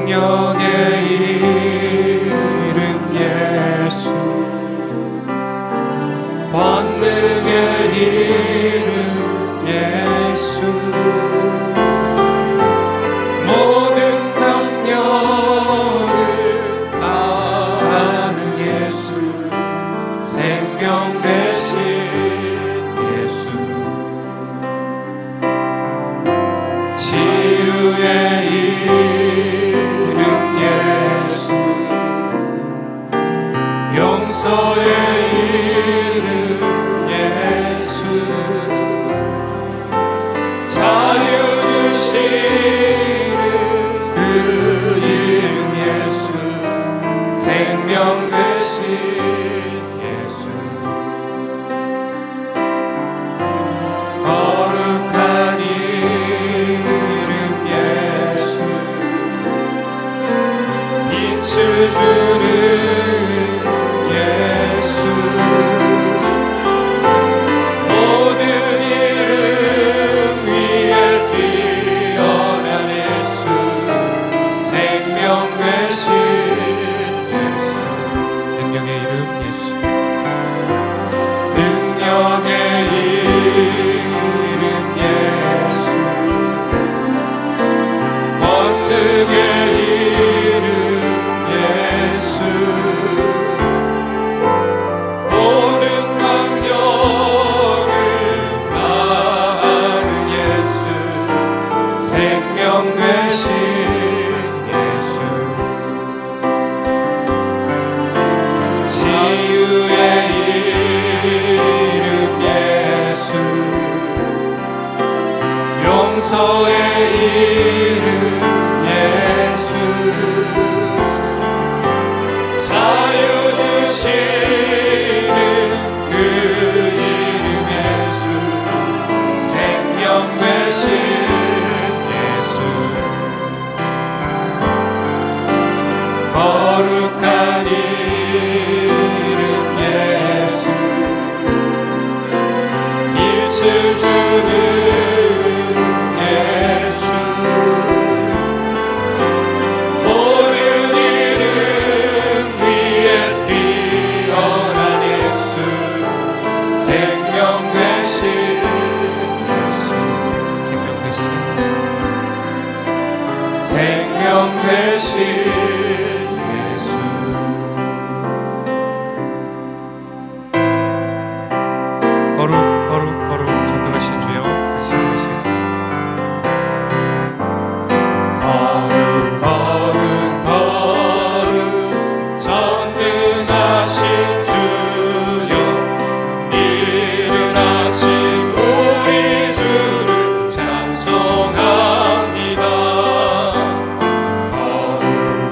능력의 이름 예수, 권능의 이름 예수, 모든 능력을 다하는 예수, 생명 되신 예수, 치유의 이름 예수, 용서의 이름 예수, 자유 주시는 그 이름 예수, 생명 되신 예수, 거룩한 이름 예수, 빛을 주는 예수, 모든 이름 위에 뛰어난 예수, 생명 되신 예수, 능력의 이름 예수, 능력의 이름 예수, 권능의 이름 예수, 모든 능력을 다하는 예수, 생명 되신 예수, 치유의 이름 예수, 용서의 이름 예수, 자유 주시는 그 이름 예수, 생명 되신 예수, 거룩한 이름 예수, 빛을 주는 예수, 모든 이름 위에 뛰어난 예수, 생명 되신 예수, 생명 되신, 생명 되신 예수. 거룩 거룩 거룩 전능하신 주여, 다시 한번 하시겠습니다. 거룩 거룩 거룩 전능하신 주여, 일어나신 우리 주를 찬송합니다. 거룩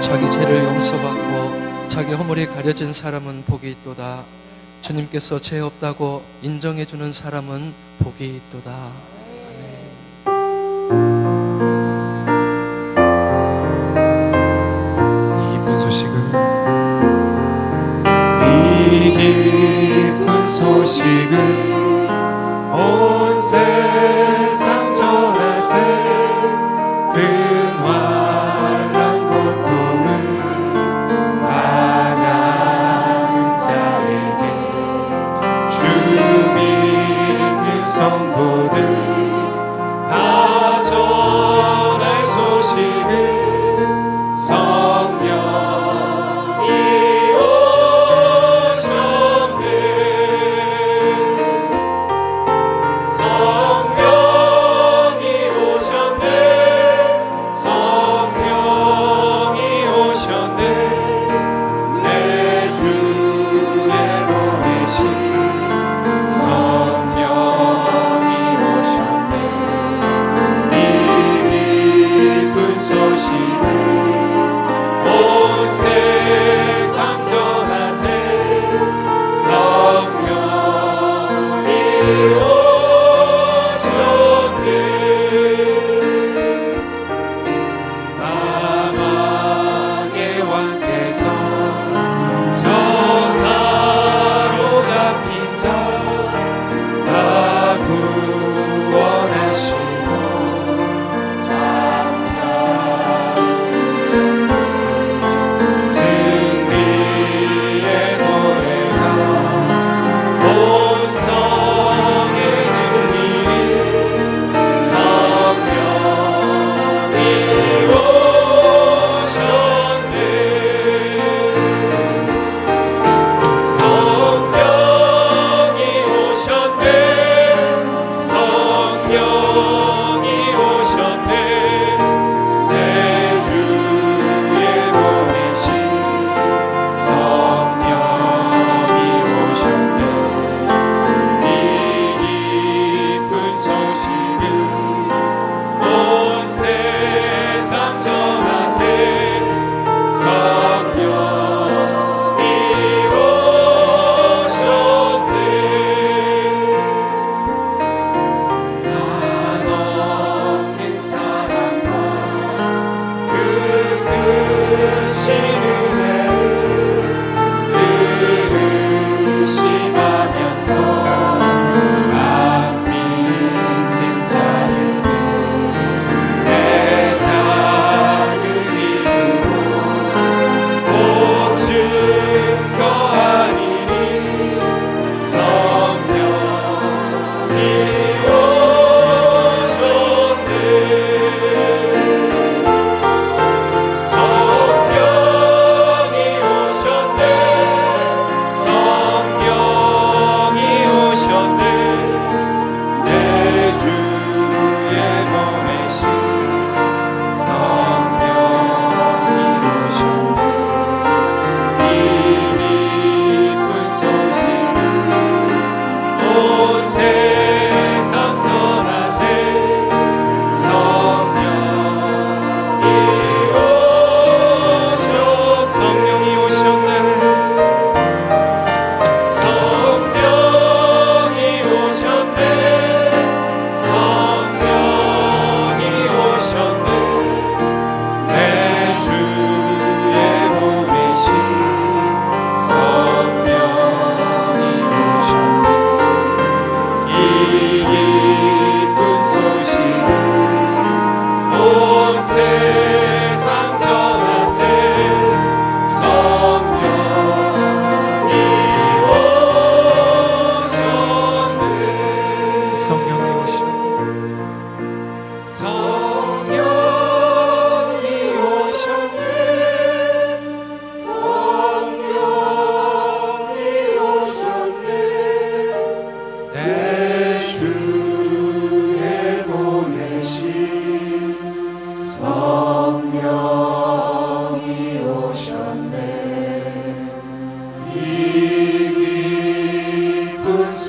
자기 죄를 용서받고 자기 허물이 가려진 사람은 복이 있도다. 주님께서 죄 없다고 인정해 주는 사람은 복이 있도다. 이 기쁜 소식을 이 기쁜 소식을 온 세상 전하세. 그 환난 고통을 당하는 자에게 주 믿는 성도들 다 전할 소식을 성령이 오셨네. 성령이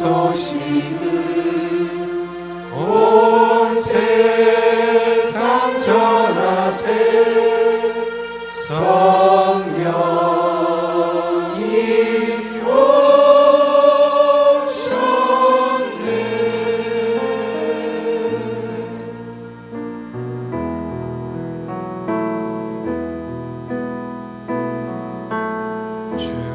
소식을 온 세상 전하세. 성령이 주는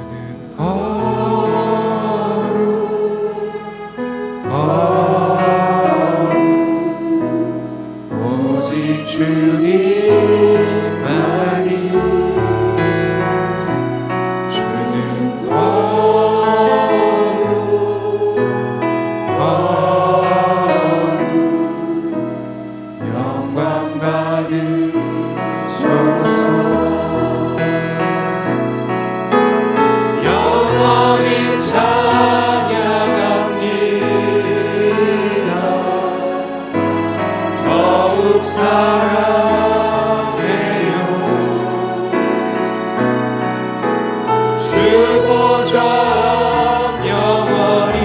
오직 주님만이 주는 영광 받으소서. 영원히 찬양합니다. 더욱 사랑해요. 주 보좌 영원히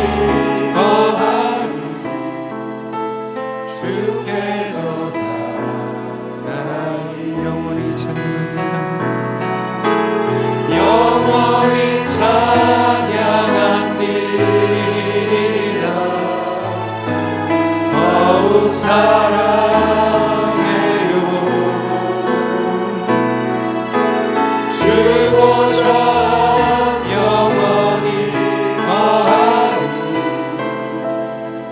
거하리. 주께로 가나이. 영원히 찬양합니다. 영원히 찬양합니다. 더욱 사랑해요. 주 보좌 영원히 거하리.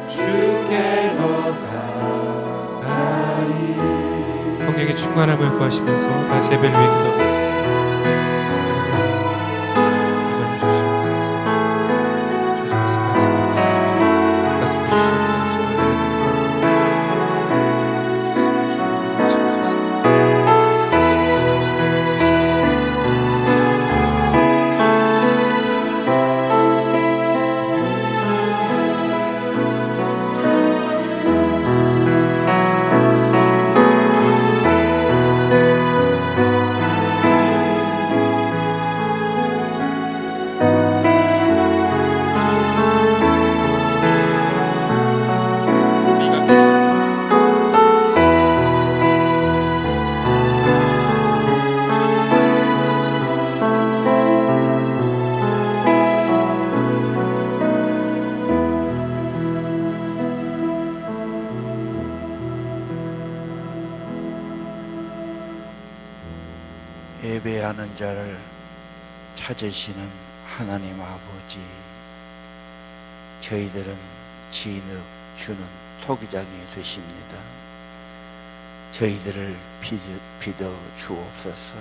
주께로 가나이. 성령의 충만함을 구하시면서 다시 예배를 위해 기도하겠습니다. 예배하는 자를 찾으시는 하나님 아버지, 저희들은 진흙 주는 토기장이 되십니다. 저희들을 빚어 주옵소서.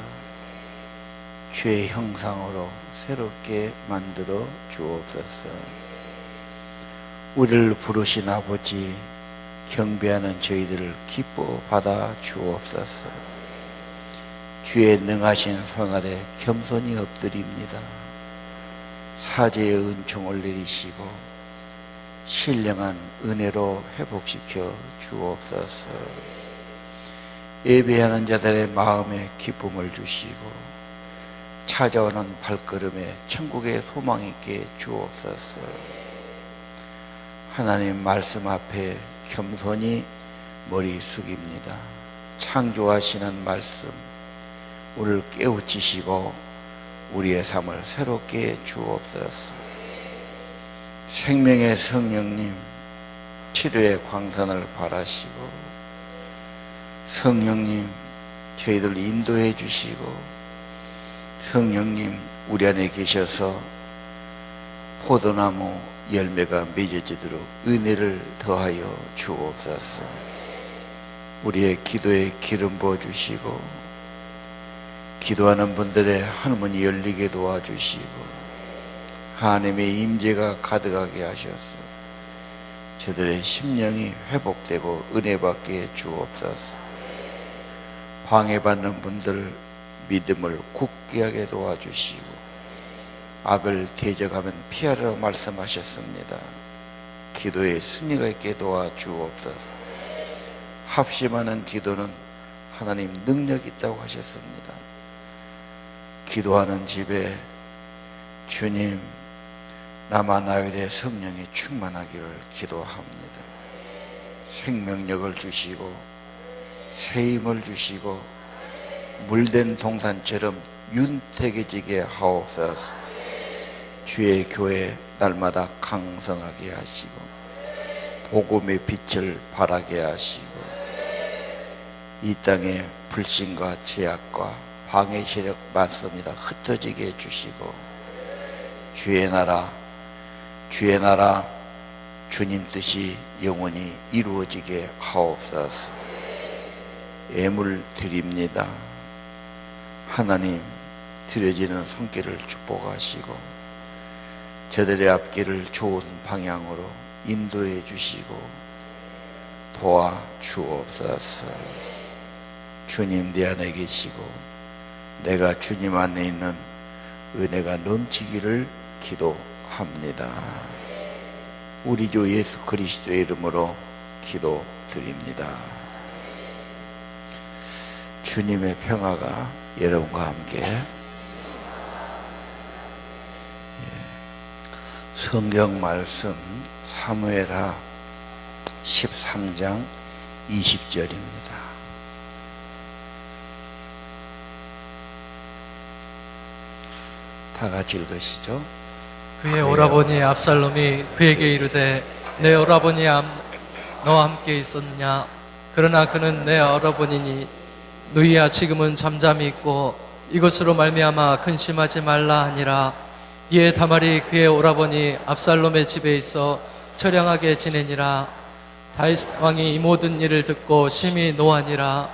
주의 형상으로 새롭게 만들어 주옵소서. 우리를 부르신 아버지, 경배하는 저희들을 기뻐 받아 주옵소서. 주의 능하신 손 아래 겸손히 엎드립니다. 사제의 은총을 내리시고 신령한 은혜로 회복시켜 주옵소서. 예배하는 자들의 마음에 기쁨을 주시고 찾아오는 발걸음에 천국의 소망 있게 주옵소서. 하나님 말씀 앞에 겸손히 머리 숙입니다. 창조하시는 말씀, 우리를 깨우치시고 우리의 삶을 새롭게 주옵소서. 생명의 성령님, 치료의 광선을 바라시고 성령님 저희들 인도해 주시고 성령님 우리 안에 계셔서 포도나무 열매가 맺어지도록 은혜를 더하여 주옵소서. 우리의 기도에 기름 부어 주시고 기도하는 분들의 하늘문이 열리게 도와주시고 하나님의 임재가 가득하게 하셔서 저들의 심령이 회복되고 은혜받게 주옵소서. 방해받는 분들 믿음을 굳게 하게 도와주시고 악을 대적하면 피하라고 말씀하셨습니다. 기도에 승리가 있게 도와주옵소서. 합심하는 기도는 하나님 능력이 있다고 하셨습니다. 기도하는 집에 주님 남아나일의 성령이 충만하기를 기도합니다. 생명력을 주시고 새 힘을 주시고 물된 동산처럼 윤택해지게 하옵소서. 주의 교회 날마다 강성하게 하시고 복음의 빛을 발하게 하시고 이 땅에 불신과 제약과 방해 세력 많습니다. 흩어지게 해주시고 주의 나라 주님 뜻이 영원히 이루어지게 하옵소서. 예물 드립니다. 하나님, 드려지는 손길을 축복하시고 저들의 앞길을 좋은 방향으로 인도해 주시고 도와 주옵소서. 주님 내 안에 계시고 내가 주님 안에 있는 은혜가 넘치기를 기도합니다. 우리 주 예수 그리스도의 이름으로 기도드립니다. 주님의 평화가 여러분과 함께. 성경 말씀 사무엘하 13장 20절입니다. 다 같이 읽으시죠. 그의 오라버니 압살롬이 그에게 이르되 내 오라버니 너와 함께 있었느냐? 그러나 그는 내 오라버니니 너희야 지금은 잠잠히 있고 이것으로 말미암아 근심하지 말라 하니라. 이에 다말이 그의 오라버니 압살롬의 집에 있어 처량하게 지내니라. 다윗 왕이 이 모든 일을 듣고 심히 노하니라.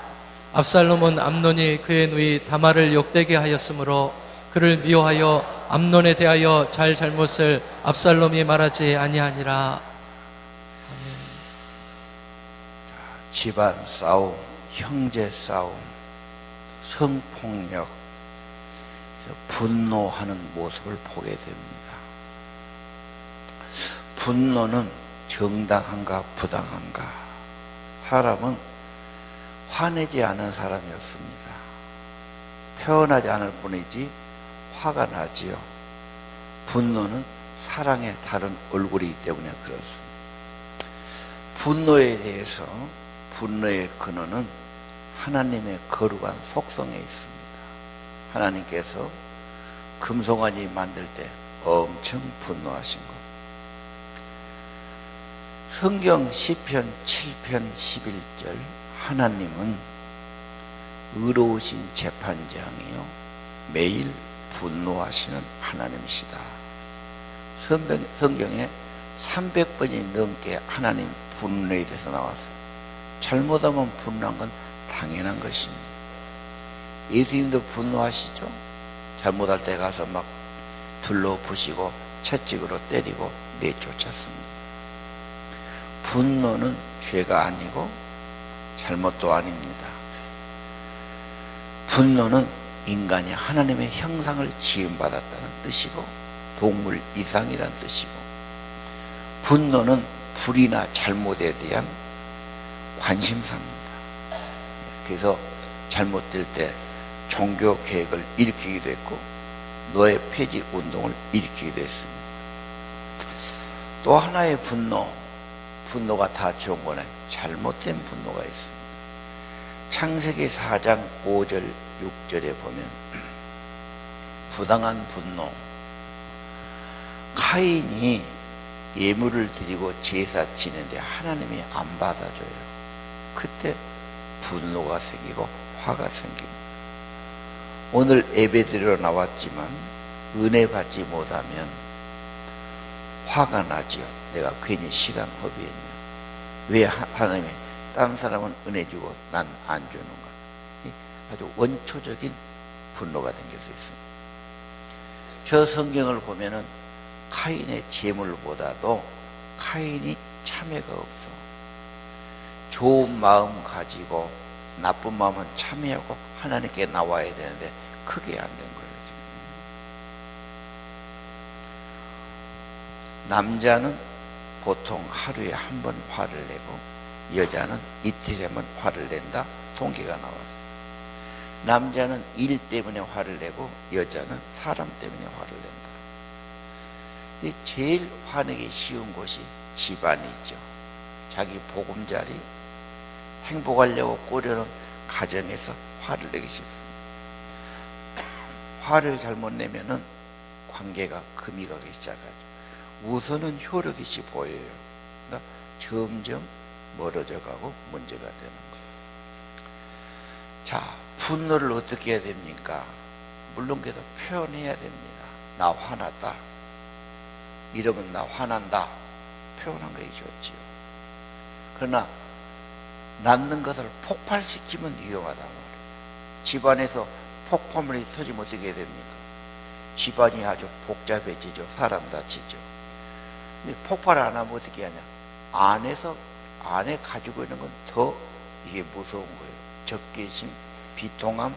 압살롬은 암논이 그의 누이 다말을 욕되게 하였으므로 그를 미워하여 암논에 대하여 잘못을 압살롬이 말하지 아니하니라. 집안 싸움, 형제 싸움, 성폭력, 분노하는 모습을 보게 됩니다. 분노는 정당한가 부당한가? 사람은 화내지 않은 사람이 없습니다. 표현하지 않을 뿐이지 화가 나지요. 분노는 사랑의 다른 얼굴이기 때문에 그렇습니다. 분노에 대해서 분노의 근원은 하나님의 거룩한 속성에 있습니다. 하나님께서 금송아지 만들 때 엄청 분노하신 것. 성경 시편 7편 11절 하나님은 의로우신 재판장이요 매일 분노하시는 하나님이시다. 성경에 300번이 넘게 하나님 분노에 대해서 나왔어요. 잘못하면 분노한 건 당연한 것입니다. 예수님도 분노하시죠? 잘못할 때 가서 막 둘러부시고 채찍으로 때리고 내쫓았습니다. 분노는 죄가 아니고 잘못도 아닙니다. 분노는 인간이 하나님의 형상을 지음받았다는 뜻이고 동물 이상이라는 뜻이고, 분노는 불의나 잘못에 대한 관심사입니다. 그래서 잘못될 때 종교 개혁을 일으키기도 했고 노예 폐지 운동을 일으키기도 했습니다. 또 하나의 분노가 다 좋은 거네. 잘못된 분노가 있습니다. 창세기 4장 5절 6절에 보면 부당한 분노, 카인이 예물을 드리고 제사 지내는데 하나님이 안 받아줘요. 그때 분노가 생기고 화가 생깁니다. 오늘 예배드리러 나왔지만 은혜 받지 못하면 화가 나지요. 내가 괜히 시간 허비했냐. 왜 하나님이 다른 사람은 은혜 주고 난 안 주는가. 아주 원초적인 분노가 생길 수 있습니다. 저 성경을 보면은 카인의 재물보다도 카인이 참회가 없어. 좋은 마음 가지고 나쁜 마음은 참회하고 하나님께 나와야 되는데 그게 안 된 거예요. 지금. 남자는 보통 하루에 한 번 화를 내고 여자는 이틀에 한 번 화를 낸다 통계가 나왔어요. 남자는 일 때문에 화를 내고 여자는 사람 때문에 화를 낸다. 이 제일 화내기 쉬운 곳이 집안이죠. 자기 보금자리, 행복하려고 꾸려놓은 가정에서 화를 내기 쉽습니다. 화를 잘못 내면은 관계가 금이 가기 시작하죠. 우선은 효력이 보여요. 그러니까 점점 멀어져 가고 문제가 되는 거예요. 자, 분노를 어떻게 해야 됩니까? 물론 그래도 표현해야 됩니다. 나 화났다. 이러면 나 화난다. 표현한 게 좋지요. 그러나 낳는 것을 폭발시키면 위험하단 말이에요. 집안에서 폭발물이 터지면 어떻게 해야 됩니까? 집안이 아주 복잡해지죠. 사람 다치죠. 근데 폭발 안 하면 어떻게 하냐? 안에 가지고 있는 건 더 이게 무서운 거예요. 적개심, 비통함,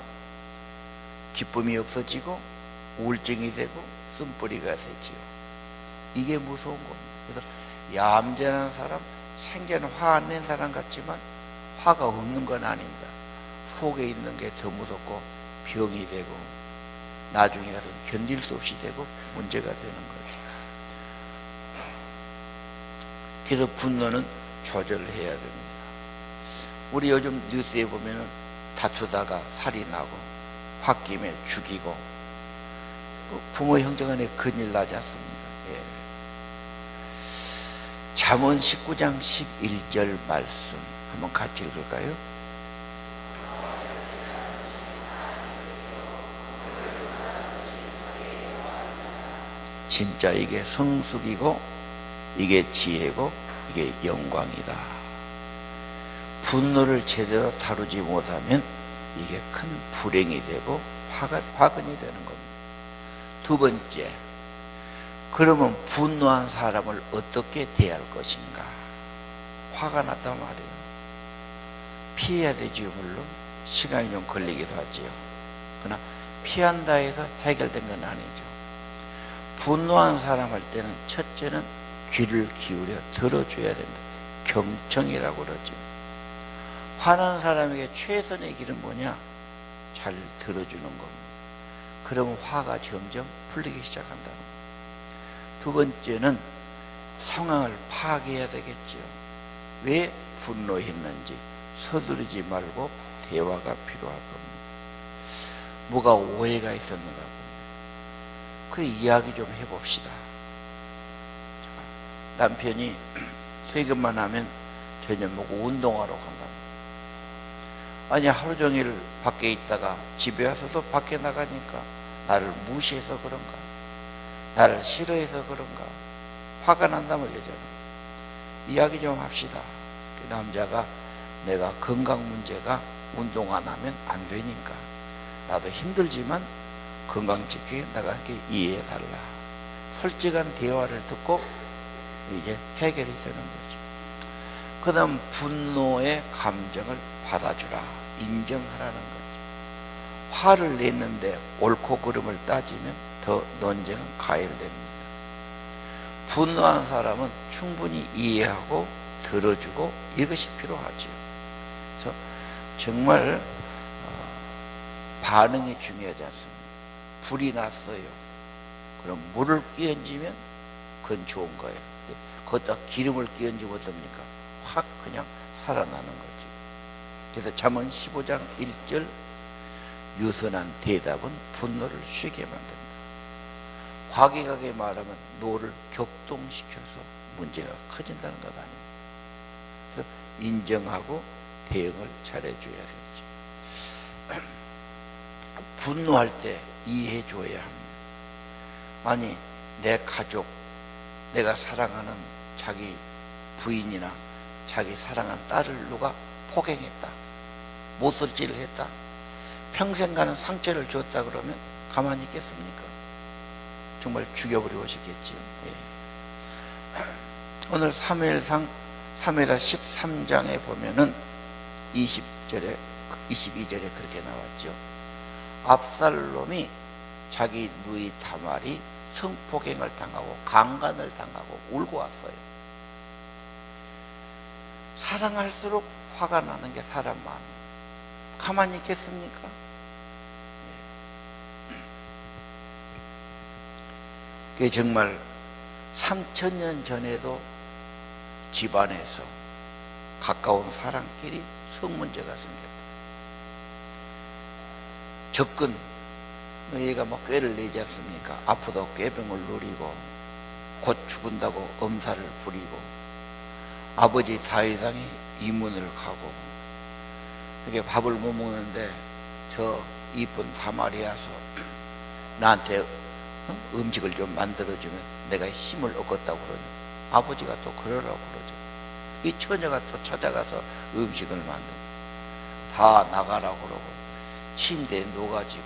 기쁨이 없어지고 우울증이 되고 쓴뿌리가 되지요. 이게 무서운 겁니다. 그래서 얌전한 사람, 생전 화 안 낸 사람 같지만 화가 없는 건 아닙니다. 속에 있는 게 더 무섭고 병이 되고 나중에 가서 견딜 수 없이 되고 문제가 되는 거죠. 그래서 분노는 조절해야 됩니다. 우리 요즘 뉴스에 보면은 다투다가 살이 나고 홧김에 죽이고 부모 형제 간에 큰일 나지 않습니까? 예. 잠언 19장 11절 말씀 한번 같이 읽을까요? 진짜 이게 성숙이고 이게 지혜고 이게 영광이다. 분노를 제대로 다루지 못하면 이게 큰 불행이 되고 화근이 되는 겁니다. 두 번째, 그러면 분노한 사람을 어떻게 대할 것인가? 화가 났단 말이에요. 피해야 되지요. 물론 시간이 좀 걸리기도 하지요. 그러나 피한다 해서 해결된 건 아니죠. 분노한 사람 할 때는 첫째는 귀를 기울여 들어줘야 됩니다. 경청이라고 그러죠. 화난 사람에게 최선의 길은 뭐냐? 잘 들어주는 겁니다. 그러면 화가 점점 풀리기 시작한다는 겁니다. 두 번째는 상황을 파악해야 되겠지요. 왜 분노했는지 서두르지 말고 대화가 필요할 겁니다. 뭐가 오해가 있었는가 봅니다. 그 이야기 좀 해봅시다. 남편이 퇴근만 하면 저녁 먹고 운동하러 간다. 아니 하루 종일 밖에 있다가 집에 와서도 밖에 나가니까 나를 무시해서 그런가, 나를 싫어해서 그런가, 화가 난다면 여자는 이야기 좀 합시다. 그 남자가 내가 건강 문제가 운동 안 하면 안 되니까 나도 힘들지만 건강 지키게 내가 이렇게 이해해 달라. 솔직한 대화를 듣고 이제 해결이 되는 거죠. 그 다음 분노의 감정을 받아주라. 인정하라는 거죠. 화를 냈는데 옳고 그름을 따지면 더 논쟁은 가열됩니다. 분노한 사람은 충분히 이해하고 들어주고 이것이 필요하죠. 그래서 정말 반응이 중요하지 않습니다. 불이 났어요. 그럼 물을 끼얹으면 그건 좋은 거예요. 거기다 기름을 끼얹으면 어떻습니까? 확 그냥 살아나는 거죠. 그래서 잠언 15장 1절 유선한 대답은 분노를 쉬게 만든다. 과격하게 말하면 노를 격동시켜서 문제가 커진다는 것 아닙니까? 그래서 인정하고 대응을 잘해줘야 되죠. 분노할 때 이해해줘야 합니다. 아니 내 가족, 내가 사랑하는 자기 부인이나 자기 사랑하는 딸을 누가 폭행했다, 못살질을 했다, 평생 가는 상처를 줬다 그러면 가만히 있겠습니까? 정말 죽여버리고 싶겠지요. 예. 오늘 사무엘상 13장에 보면은 22절에 그렇게 나왔죠. 압살롬이 자기 누이 다말이 성폭행을 당하고 강간을 당하고 울고 왔어요. 사랑할수록 화가 나는 게 사람 마음이에요. 가만히 있겠습니까? 그게 정말 3,000년 전에도 집안에서 가까운 사람끼리 성문제가 생겼다. 접근, 얘가 막 꾀를 내지 않습니까? 아프다고 꾀병을 누리고 곧 죽은다고 엄살을 부리고 아버지 다윗왕이 이문을 가고 이렇게 밥을 못 먹는데 저 이쁜 사마리아서 나한테 음식을 좀 만들어주면 내가 힘을 얻었다고 그러죠. 아버지가 또 그러라고 그러죠. 이 처녀가 또 찾아가서 음식을 만들고 다 나가라고 그러고 침대에 누워가지고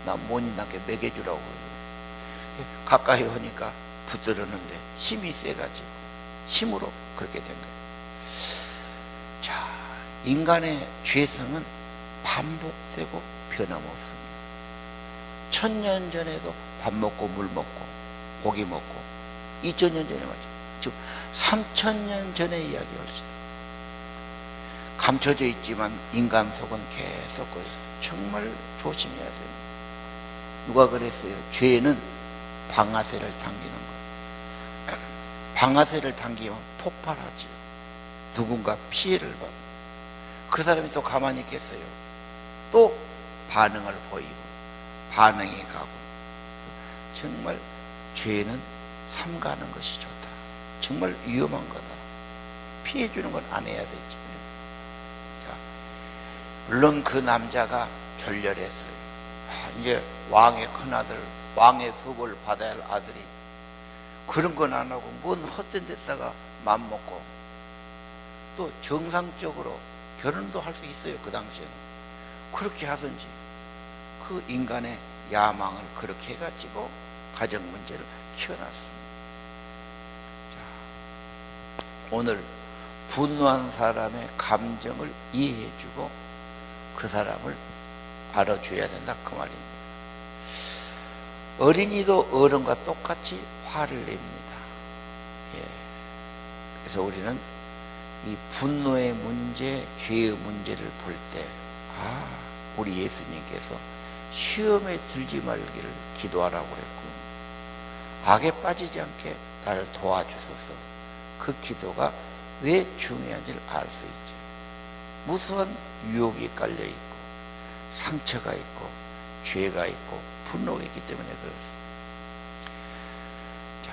나 못이 나게 먹여주라고 그러고 가까이 오니까 붙들었는데 힘이 세가지고 힘으로 그렇게 된 거예요. 자, 인간의 죄성은 반복되고 변함없습니다. 1,000년 전에도 밥 먹고 물 먹고 고기 먹고 2,000년 전에 말이죠. 즉 3,000년 전의 이야기였어요. 감춰져 있지만 인간 속은 계속 그래요. 정말 조심해야 됩니다. 누가 그랬어요? 죄는 방아쇠를 당기는 거예요. 방아쇠를 당기면 폭발하죠. 누군가 피해를 받고 그 사람이 또 가만히 있겠어요. 또 반응을 보이고 반응이 가고. 정말 죄는 삼가는 것이 좋다. 정말 위험한 거다. 피해주는 건 안 해야 되지. 자, 물론 그 남자가 졸렬했어요. 이제 왕의 큰아들, 왕의 수업을 받아야 할 아들이 그런 건 안 하고 뭔 헛된 데다가 맘먹고 또 정상적으로 결혼도 할 수 있어요. 그 당시에는 그렇게 하든지 그 인간의 야망을 그렇게 해가지고 가정 문제를 키워놨습니다. 자, 오늘 분노한 사람의 감정을 이해해주고 그 사람을 알아줘야 된다 그 말입니다. 어린이도 어른과 똑같이 화를 냅니다. 예. 그래서 우리는 이 분노의 문제, 죄의 문제를 볼 때, 우리 예수님께서 시험에 들지 말기를 기도하라고 그랬고, 악에 빠지지 않게 나를 도와주소서. 그 기도가 왜 중요한지를 알 수 있죠. 무수한 유혹이 깔려 있고, 상처가 있고, 죄가 있고, 분노가 있기 때문에 그렇습니다. 자,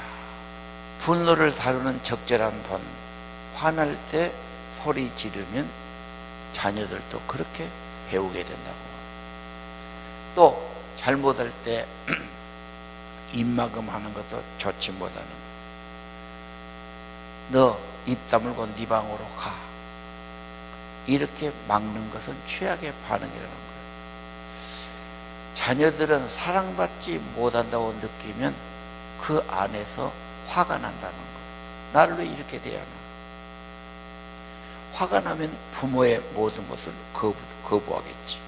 분노를 다루는 적절한 번, 화날 때 소리 지르면 자녀들도 그렇게 배우게 된다고. 또 잘못할 때 입막음 하는 것도 좋지 못하는 거. 너 입 다물고 네 방으로 가. 이렇게 막는 것은 최악의 반응이라는 거예요. 자녀들은 사랑받지 못한다고 느끼면 그 안에서 화가 난다는 거예요. 나를 왜 이렇게 대하나. 화가 나면 부모의 모든 것을 거부하겠지.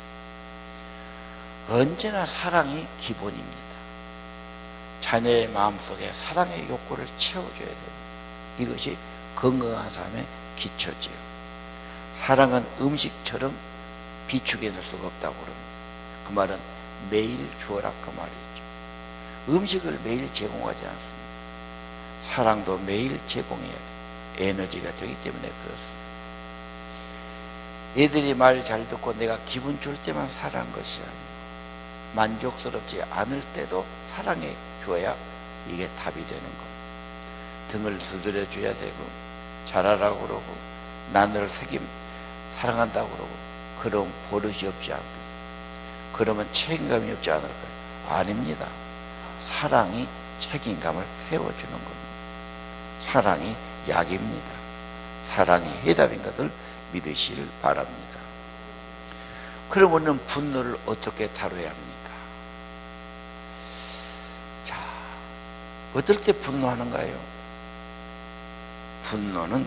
언제나 사랑이 기본입니다. 자녀의 마음속에 사랑의 욕구를 채워줘야 됩니다. 이것이 건강한 삶의 기초지요. 사랑은 음식처럼 비축해 놓을 수가 없다고 그럽니다. 그 말은 매일 주어라 그 말이죠. 음식을 매일 제공하지 않습니다. 사랑도 매일 제공해야 돼요. 에너지가 되기 때문에 그렇습니다. 애들이 말 잘 듣고 내가 기분 좋을 때만 사랑한 것이 아니고 만족스럽지 않을 때도 사랑해 줘야 이게 답이 되는 겁니다. 등을 두드려 줘야 되고 잘하라고 그러고 나를 사랑한다고 그러고 그럼 버릇이 없지 않고 그러면 책임감이 없지 않을까요? 아닙니다. 사랑이 책임감을 세워주는 겁니다. 사랑이 약입니다. 사랑이 해답인 것을 믿으시길 바랍니다. 그럼 우리는 분노를 어떻게 다뤄야 합니까? 자, 어떨 때 분노하는가요? 분노는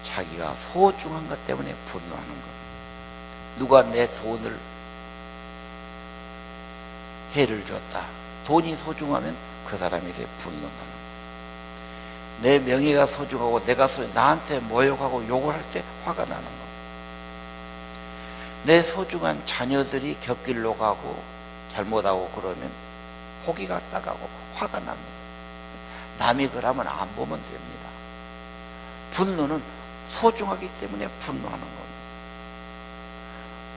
자기가 소중한 것 때문에 분노하는 겁니다. 누가 내 돈을 해를 줬다. 돈이 소중하면 그 사람에 대해 분노하는 거예요. 내 명예가 소중하고 내가 나한테 모욕하고 욕을 할 때 화가 나는 거예요. 내 소중한 자녀들이 곁길로 가고 잘못하고 그러면 호기가 따가고 화가 납니다. 남이 그러면 안 보면 됩니다. 분노는 소중하기 때문에 분노하는 겁니다.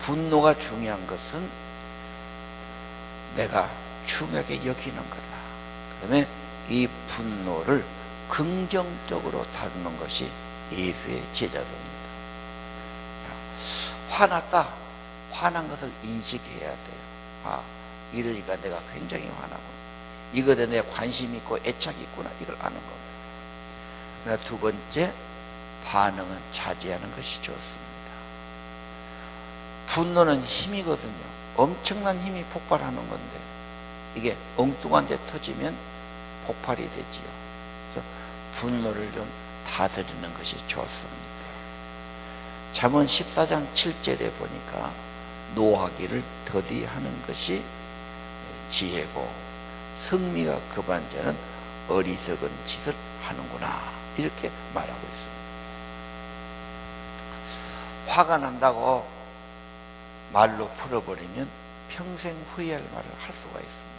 분노가 중요한 것은 내가 중요하게 여기는 거다. 그 다음에 이 분노를 긍정적으로 다루는 것이 예수의 제자도입니다. 화났다. 화난 것을 인식해야 돼요. 이러니까 내가 굉장히 화나고 이것에 내가 관심이 있고 애착이 있구나, 이걸 아는 겁니다. 그러나 두 번째, 반응은 자제하는 것이 좋습니다. 분노는 힘이거든요. 엄청난 힘이 폭발하는 건데 이게 엉뚱한 데 터지면 폭발이 되지요. 그래서 분노를 좀 다스리는 것이 좋습니다. 잠언 14장 7절에 보니까 노하기를 더디하는 것이 지혜고 성미가 급한 자는 어리석은 짓을 하는구나, 이렇게 말하고 있습니다. 화가 난다고 말로 풀어버리면 평생 후회할 말을 할 수가 있습니다.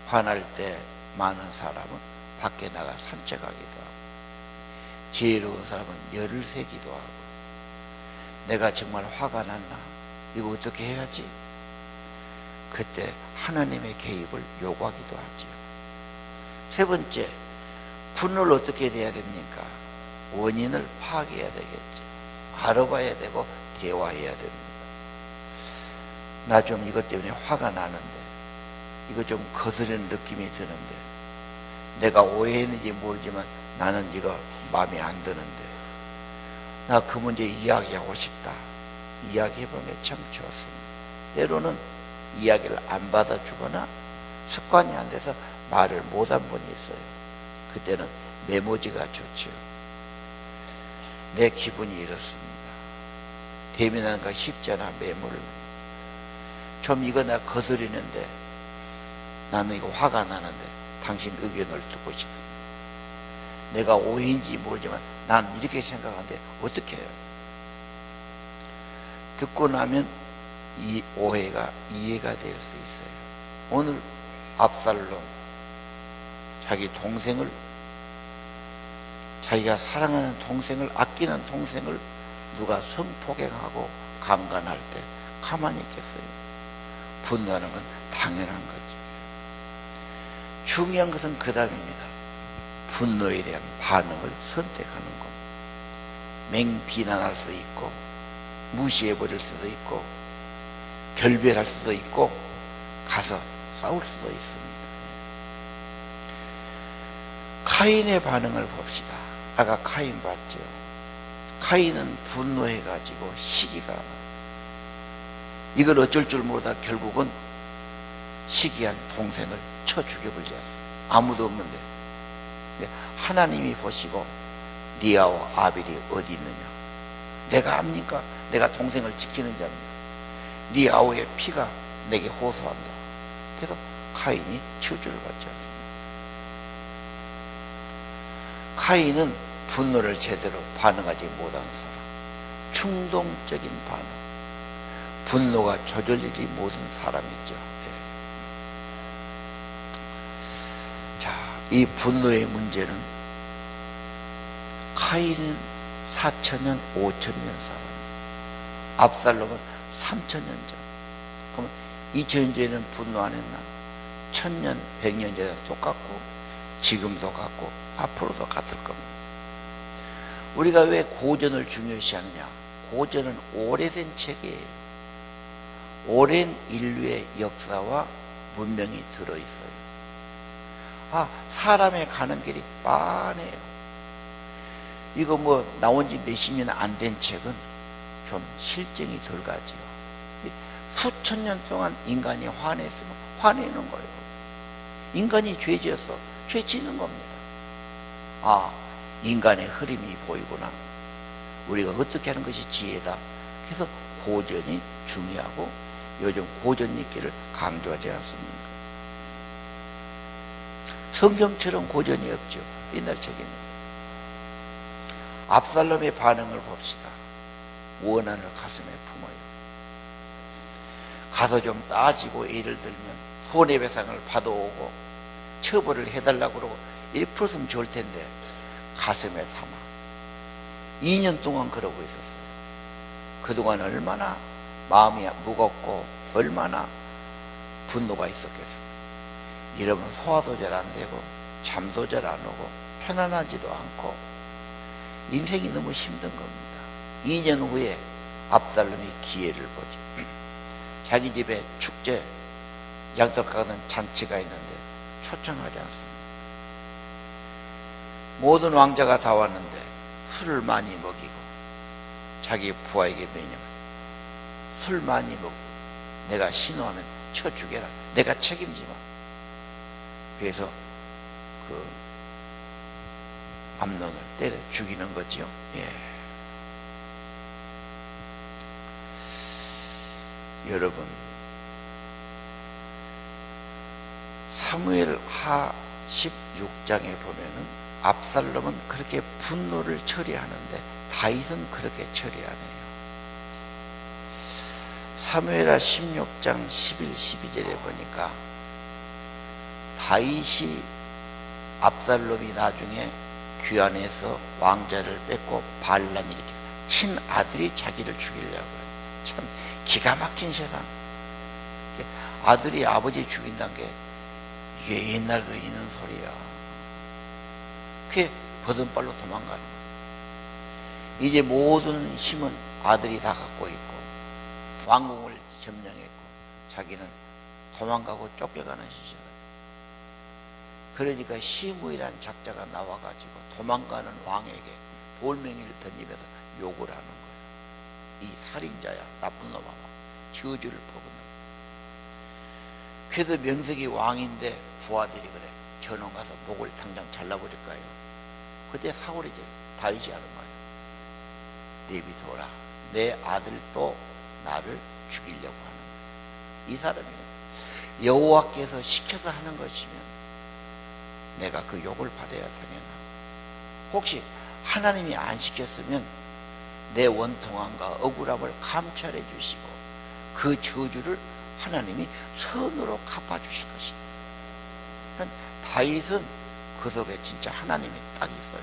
화날 때 많은 사람은 밖에 나가 산책하기도 하고 지혜로운 사람은 열을 새기도 하고 내가 정말 화가 났나? 이거 어떻게 해야지? 그때 하나님의 개입을 요구하기도 하지요. 세 번째, 분노를 어떻게 해야 됩니까? 원인을 파악해야 되겠죠. 알아봐야 되고 대화해야 됩니다. 나 좀 이것 때문에 화가 나는데, 이거 좀 거스르는 느낌이 드는데, 내가 오해했는지 모르지만 나는 이거 마음에 안 드는데, 나 그 문제 이야기하고 싶다. 이야기해보는 게 참 좋습니다. 때로는 이야기를 안 받아주거나 습관이 안 돼서 말을 못한 분이 있어요. 그때는 메모지가 좋죠. 내 기분이 이렇습니다. 대면하는 거 쉽잖아. 메모를 좀 이거 나 거스리는데, 나는 이거 화가 나는데 당신 의견을 듣고 싶습니다. 내가 오해인지 모르지만 난 이렇게 생각하는데 어떻게 해요? 듣고 나면 이 오해가 이해가 될 수 있어요. 오늘 압살롬, 자기 동생을, 자기가 사랑하는 동생을, 아끼는 동생을 누가 성폭행하고 강간할 때 가만히 있겠어요? 분노하는 건 당연한 거죠. 중요한 것은 그 다음입니다. 분노에 대한 반응을 선택하는 겁니다. 맹비난할 수 있고 무시해버릴 수도 있고 결별할 수도 있고 가서 싸울 수도 있습니다. 카인의 반응을 봅시다. 아까 카인 봤죠? 카인은 분노해가지고 시기가 나요. 이걸 어쩔 줄 모르다 결국은 시기한 동생을 쳐 죽여버리지 않습니다. 아무도 없는데. 하나님이 보시고 리아와 아벨이 어디 있느냐? 내가 압니까? 내가 동생을 지키는 자입니다. 리아오의 피가 내게 호소한다. 그래서 카인이 저주를 받지 않습니다. 카인은 분노를 제대로 반응하지 못한 사람, 충동적인 반응, 분노가 조절되지 못한 사람이죠. 자, 이 분노의 문제는 카인은 4,000년, 5,000년 사람, 압살롬은 3,000년 전. 그러면 2,000년 전에는 분노 안 했나? 1,000년, 100년 전에 똑같고 지금도 같고 앞으로도 같을 겁니다. 우리가 왜 고전을 중요시하느냐? 고전은 오래된 책이에요. 오랜 인류의 역사와 문명이 들어있어요. 사람의 가는 길이 빤해요. 이거 뭐 나온 지 몇십 년 안 된 책은 좀 실증이 덜 가죠. 수천 년 동안 인간이 화냈으면 화내는 거예요. 인간이 죄 지었어. 죄 짓는 겁니다. 인간의 흐름이 보이구나. 우리가 어떻게 하는 것이 지혜다. 그래서 고전이 중요하고 요즘 고전 읽기를 강조하지 않습니까? 성경처럼 고전이 없죠. 옛날 책에는. 압살롬의 반응을 봅시다. 원한을 가슴에 품어요. 가서 좀 따지고 예를 들면 손해배상을 받아오고 처벌을 해달라고 그러고 이렇게 풀었으면 좋을 텐데 가슴에 담아 2년 동안 그러고 있었어요. 그동안 얼마나 마음이 무겁고 얼마나 분노가 있었겠어요. 이러면 소화도 잘 안 되고 잠도 잘 안 오고 편안하지도 않고 인생이 너무 힘든 겁니다. 2년 후에 압살롬이 기회를 보죠. 자기 집에 축제 양석하는 잔치가 있는데 초청하지 않습니다. 모든 왕자가 다 왔는데 술을 많이 먹이고 자기 부하에게 명령을 술 많이 먹고 내가 신호하면 쳐 죽여라. 내가 책임지마. 그래서 그 암논을 때려 죽이는 거지요. 예. 여러분, 사무엘 하 16장에 보면은 압살롬은 그렇게 분노를 처리하는데 다윗은 그렇게 처리 안 해요. 사무엘하 16장 11, 12절에 보니까 다윗이 압살롬이 나중에 귀환해서 왕자를 뺏고 반란 일으켜 친아들이 자기를 죽이려고 해요. 참 기가 막힌 세상. 아들이 아버지 죽인다는 게 이게 옛날도 있는 소리야. 그게 버든발로 도망가는 거예요. 이제 모든 힘은 아들이 다 갖고 있고 왕궁을 점령했고 자기는 도망가고 쫓겨가는 시절. 그러니까 시므이란 작자가 나와가지고 도망가는 왕에게 돌멩이를 던지면서 욕을 하는 거예요. 이 살인자야, 나쁜 놈아, 저주를 퍼붓는. 그래도 명색이 왕인데 부하들이 그래, 저놈 가서 목을 당장 잘라버릴까요? 그때 사울이 다윗이 하는 말이에요. 내비둬라, 내 아들도 나를 죽이려고 하는 거예요. 이 사람이 여호와께서 시켜서 하는 것이면 내가 그 욕을 받아야 당연하고, 혹시 하나님이 안 시켰으면 내 원통함과 억울함을 감찰해 주시고 그 저주를 하나님이 선으로 갚아주실 것이다. 다윗은 그 속에 진짜 하나님이 딱 있어요.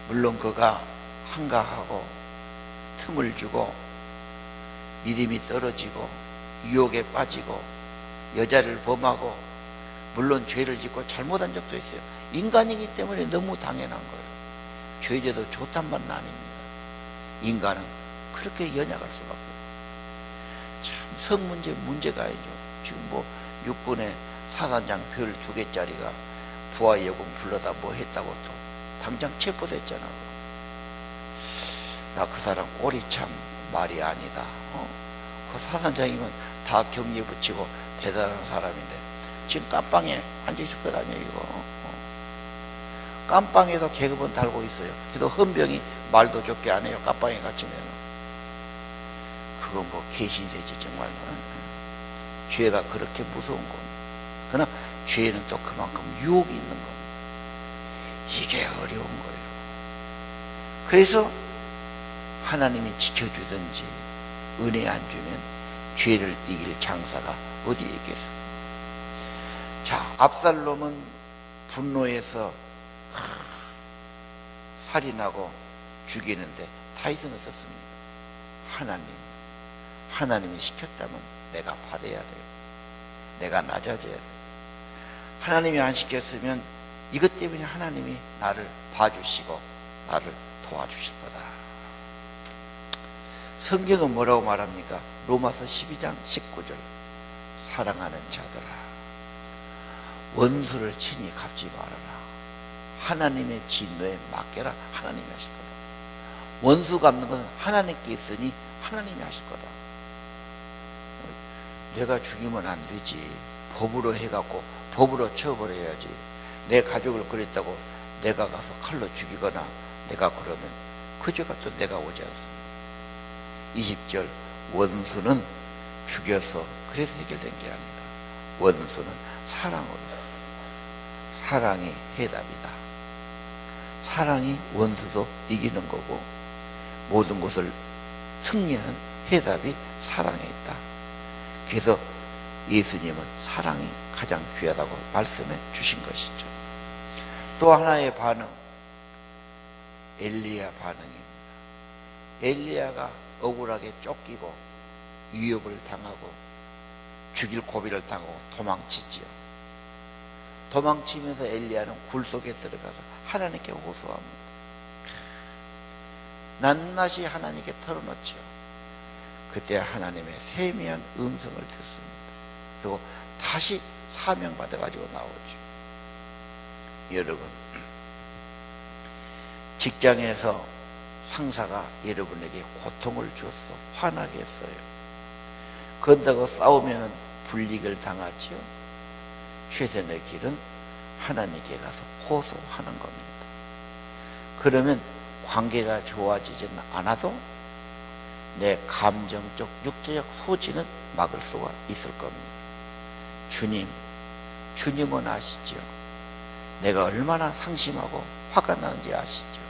물론 그가 한가하고 틈을 주고 믿음이 떨어지고 유혹에 빠지고 여자를 범하고 물론 죄를 짓고 잘못한 적도 있어요. 인간이기 때문에 너무 당연한 거예요. 죄져도 좋단 말은 아닙니다. 인간은 그렇게 연약할 수밖에 없어요. 참 성문제 문제가 아니죠. 지금 뭐 육군의 사단장 별 2개짜리가 부하 여군 불러다 뭐 했다고 또 당장 체포됐잖아. 나 그 사람 꼴이 참 말이 아니다. 그 사단장이면 다 경례 붙이고 대단한 사람인데 지금 깜빵에 앉아있을 것 아니에요 이거. 깜빵에서 계급은 달고 있어요. 그래도 헌병이 말도 좋게 안 해요. 깜빵에 갇히면. 그건 뭐 개신세지 정말로. 죄가 그렇게 무서운 겁니다. 그러나 죄는 또 그만큼 유혹이 있는 겁니다. 이게 어려운 거예요. 그래서 하나님이 지켜주든지 은혜 안 주면 죄를 이길 장사가 어디에 있겠습니까? 자, 압살롬은 분노해서 살인하고 죽이는데 다윗은 어떻습니까? 하나님이 시켰다면 내가 받아야 돼요. 내가 낮아져야 돼요. 하나님이 안 시켰으면 이것 때문에 하나님이 나를 봐주시고 나를 도와주실 거다. 성경은 뭐라고 말합니까? 로마서 12장 19절 사랑하는 자들아 원수를 친히 갚지 말아라. 하나님의 진노에 맡겨라. 하나님이 하실 거다. 원수 갚는 것은 하나님께 있으니 하나님이 하실 거다. 내가 죽이면 안 되지. 법으로 해갖고 법으로 처벌해야지. 내 가족을 그랬다고 내가 가서 칼로 죽이거나 내가 그러면 그 죄가 또 내가 오지 않습니다. 20절 원수는 죽여서 그래서 해결된 게 아니다. 원수는 사랑으로. 사랑이 해답이다. 사랑이 원수도 이기는 거고 모든 것을 승리하는 해답이 사랑에 있다. 그래서 예수님은 사랑이 가장 귀하다고 말씀해 주신 것이죠. 또 하나의 반응, 엘리야 반응입니다. 엘리야가 억울하게 쫓기고 위협을 당하고 죽일 고비를 당하고 도망치지요. 도망치면서 엘리야는 굴 속에 들어가서 하나님께 호소합니다. 낱낱이 하나님께 털어놓죠. 그때 하나님의 세미한 음성을 듣습니다. 그리고 다시 사명받아가지고 나오죠. 여러분, 직장에서 상사가 여러분에게 고통을 줬어, 화나게 했어요. 그런다고 싸우면 불이익을 당하지요. 최선의 길은 하나님께 가서 호소하는 겁니다. 그러면 관계가 좋아지지는 않아도 내 감정적, 육체적 소진은 막을 수가 있을 겁니다. 주님은 아시죠? 내가 얼마나 상심하고 화가 나는지 아시죠?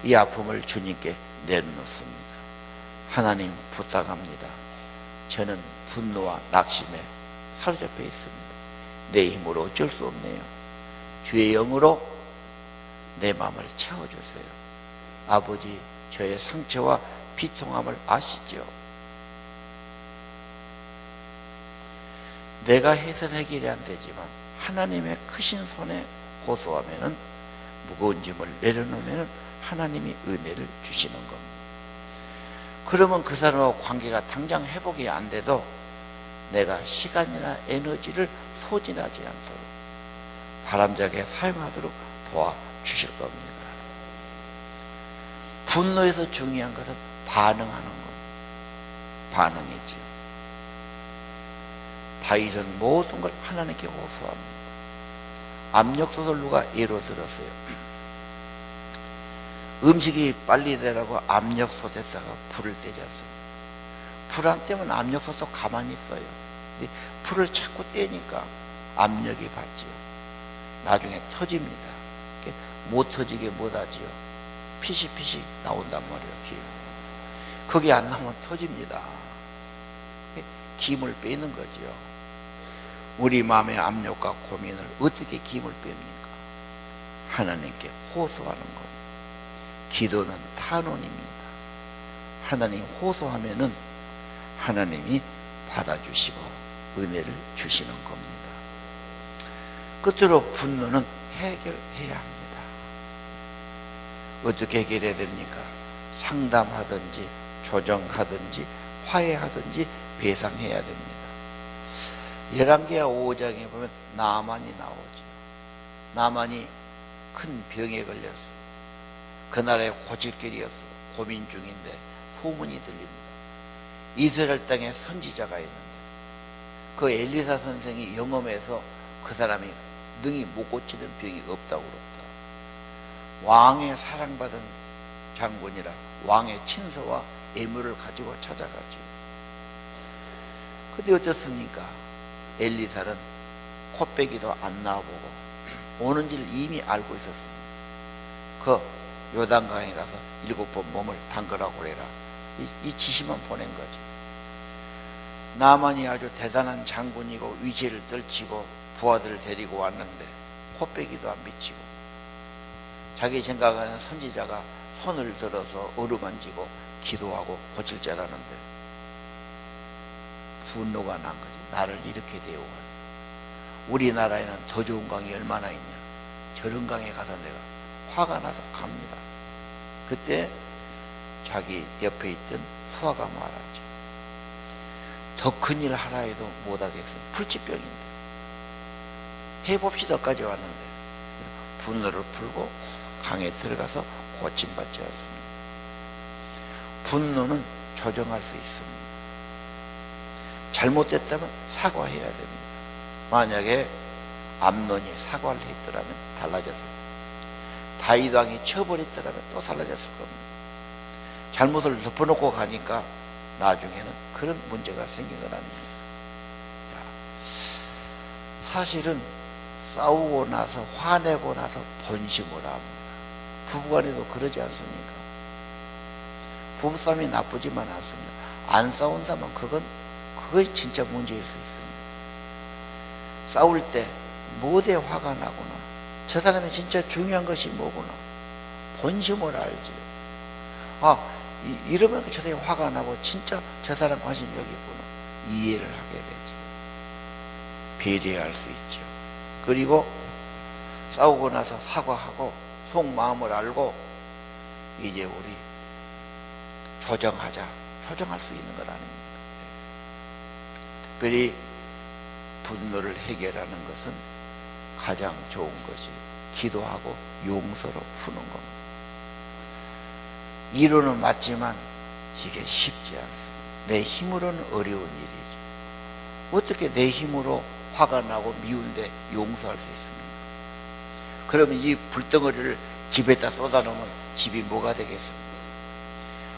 이 아픔을 주님께 내려놓습니다. 하나님 부탁합니다. 저는 분노와 낙심에 사로잡혀 있습니다. 내 힘으로 어쩔 수 없네요. 주의 영으로 내 마음을 채워주세요. 아버지, 저의 상처와 비통함을 아시죠? 내가 해서 해결이 안 되지만 하나님의 크신 손에 호소하면은, 무거운 짐을 내려놓으면 하나님이 은혜를 주시는 겁니다. 그러면 그 사람하고 관계가 당장 회복이 안 돼도 내가 시간이나 에너지를 소진하지 않도록 바람잡게 사용하도록 도와주실 겁니다. 분노에서 중요한 것은 반응하는 겁니다. 반응이죠. 다윗은 모든 걸 하나님께 호소합니다. 압력솥을 누가 예로 들었어요. 음식이 빨리 되라고 압력솥에다가 불을 떼지 않습니다. 불 안 떼면 압력솥도 가만히 있어요. 근데 불을 자꾸 떼니까 압력이 받지요. 나중에 터집니다. 못 터지게 못하지요. 피시피시 나온단 말이에요. 김. 거기 안 나오면 터집니다. 김을 빼는 거지요. 우리 마음의 압력과 고민을 어떻게 김을 뺍니까? 하나님께 호소하는 것. 기도는 탄원입니다. 하나님 호소하면은 하나님이 받아주시고 은혜를 주시는 겁니다. 끝으로 분노는 해결해야 합니다. 어떻게 해결해야 됩니까? 상담하든지 조정하든지 화해하든지 배상해야 됩니다. 열왕기하 5장에 보면 나만이 나오죠. 나만이 큰 병에 걸렸어요. 그 나라에 고칠 길이 없어요. 고민 중인데 소문이 들립니다. 이스라엘 땅에 선지자가 있는데 그 엘리사 선생이 영험해서 그 사람이 능히 못 고치는 병이 없다고 그럽다. 왕의 사랑받은 장군이라 왕의 친서와 예물을 가지고 찾아가죠. 근데 어떻습니까? 엘리사는 코빼기도 안 나와보고 오는 줄 이미 알고 있었습니다. 그 요단강에 가서 7번 몸을 담그라고 그래라. 이 지시만 보낸 거죠. 나만이 아주 대단한 장군이고 위세를 떨치고 부하들을 데리고 왔는데 코빼기도 안 미치고, 자기 생각하는 선지자가 손을 들어서 어루만지고 기도하고 고칠 줄 알았는데 분노가 난 거지. 나를 이렇게 대우하니. 우리나라에는 더 좋은 강이 얼마나 있냐. 저런 강에 가서 내가 화가 나서 갑니다. 그때 자기 옆에 있던 수하가 말하죠. 더 큰 일 하라 해도 못하겠어요. 불치병인데. 해봅시다까지 왔는데 분노를 풀고 강에 들어가서 고침받지 않습니다. 분노는 조정할 수 있습니다. 잘못됐다면 사과해야 됩니다. 만약에 암논이 사과를 했더라면 달라졌을 겁니다. 다윗 왕이 쳐버렸더라면 또 달라졌을 겁니다. 잘못을 덮어놓고 가니까 나중에는 그런 문제가 생긴 건 아닙니다. 자, 사실은 싸우고 나서 화내고 나서 본심을 합니다. 부부간에도 그러지 않습니까? 부부싸움이 나쁘지만 않습니다. 안 싸운다면 그건 진짜 문제일 수 있습니다. 싸울 때 뭐에 화가 나구나, 저 사람이 진짜 중요한 것이 뭐구나 본심을 알지. 이러면 저 사람이 화가 나고 진짜 저 사람 관심 여기 있구나 이해를 하게 되지. 배려할 수 있죠. 그리고 싸우고 나서 사과하고 속마음을 알고 이제 우리 조정하자, 조정할 수 있는 것 아닙니까? 특별히 분노를 해결하는 것은 가장 좋은 것이 기도하고 용서로 푸는 겁니다. 이론은 맞지만 이게 쉽지 않습니다. 내 힘으로는 어려운 일이죠. 어떻게 내 힘으로 화가 나고 미운데 용서할 수 있습니까? 그러면 이 불덩어리를 집에다 쏟아놓으면 집이 뭐가 되겠습니까?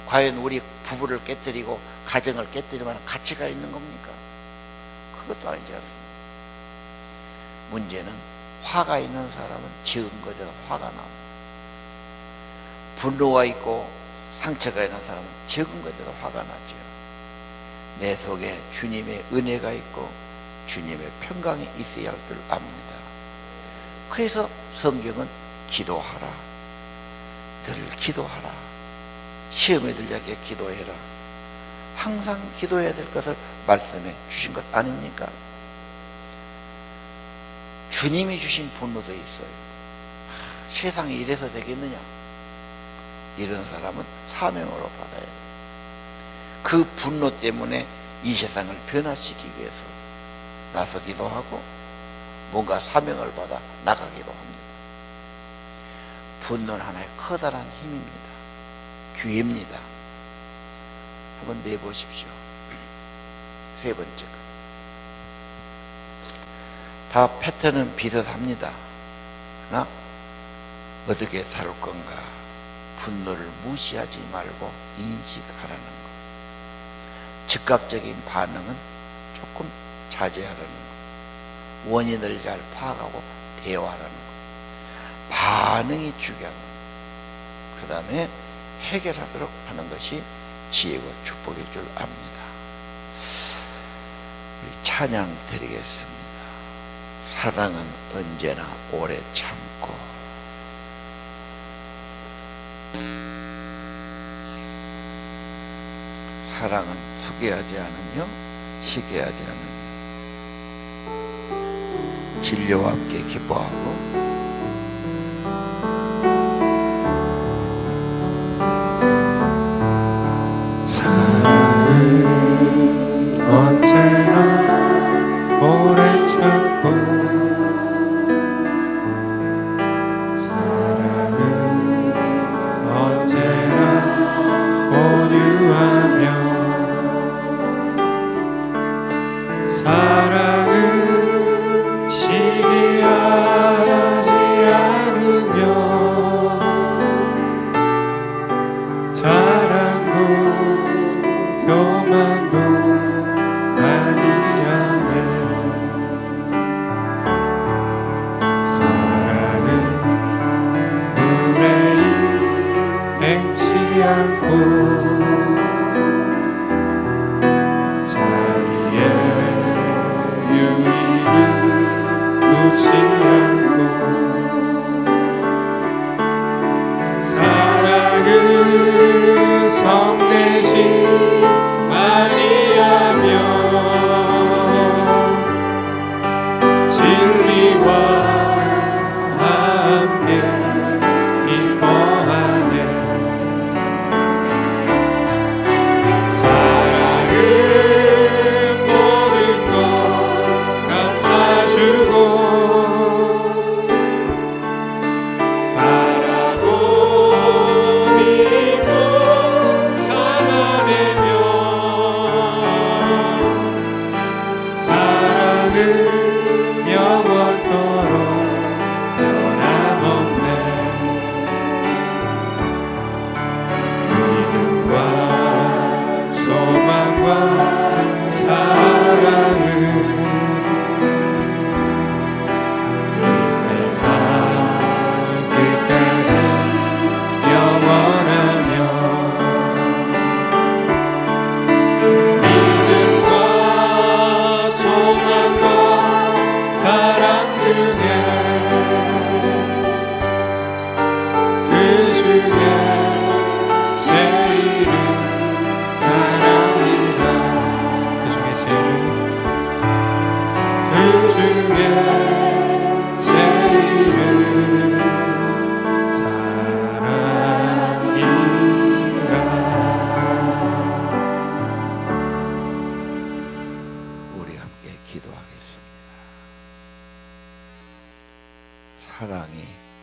과연 우리 부부를 깨뜨리고 가정을 깨뜨리면 가치가 있는 겁니까? 그것도 아니지 않습니까? 문제는 화가 있는 사람은 적은 것에도 화가 납니다. 분노가 있고 상처가 있는 사람은 적은 것에도 화가 나죠. 내 속에 주님의 은혜가 있고 주님의 평강이 있어야 할 줄 압니다. 그래서 성경은 기도하라, 늘 기도하라, 시험에 들지 않게 기도해라, 항상 기도해야 될 것을 말씀해 주신 것 아닙니까? 주님이 주신 분노도 있어요. 세상이 이래서 되겠느냐? 이런 사람은 사명으로 받아야 돼요. 그 분노 때문에 이 세상을 변화시키기 위해서 나서기도 하고 뭔가 사명을 받아 나가기도 합니다. 분노는 하나의 커다란 힘입니다. 기회입니다. 한번 내보십시오. 세 번째 거. 다 패턴은 비슷합니다. 그러나 어떻게 다룰 건가? 분노를 무시하지 말고 인식하라는 것. 즉각적인 반응은 조금 자제하라는 것. 원인을 잘 파악하고 대화하라는 것. 반응이 중요하다. 그 다음에 해결하도록 하는 것이 지혜고 축복일 줄 압니다. 우리 찬양 드리겠습니다. 사랑은 언제나 오래 참고. 사랑은 투기하지 않으며 시기하지 않으며 진료와 함께 기뻐하고 사랑은 언제나 오래 참고 사랑은 언제나 온유하며 사랑은 시기하지 않으며 자랑도 교만도 아니하네. 사랑은 의뢰인 행치 않고 자리에 유의를 두지 않고 사랑은 성내지 아니하며 진리와 함께 기뻐하네. 사랑은 모든 것 감싸주고 바라고 믿고 참아내며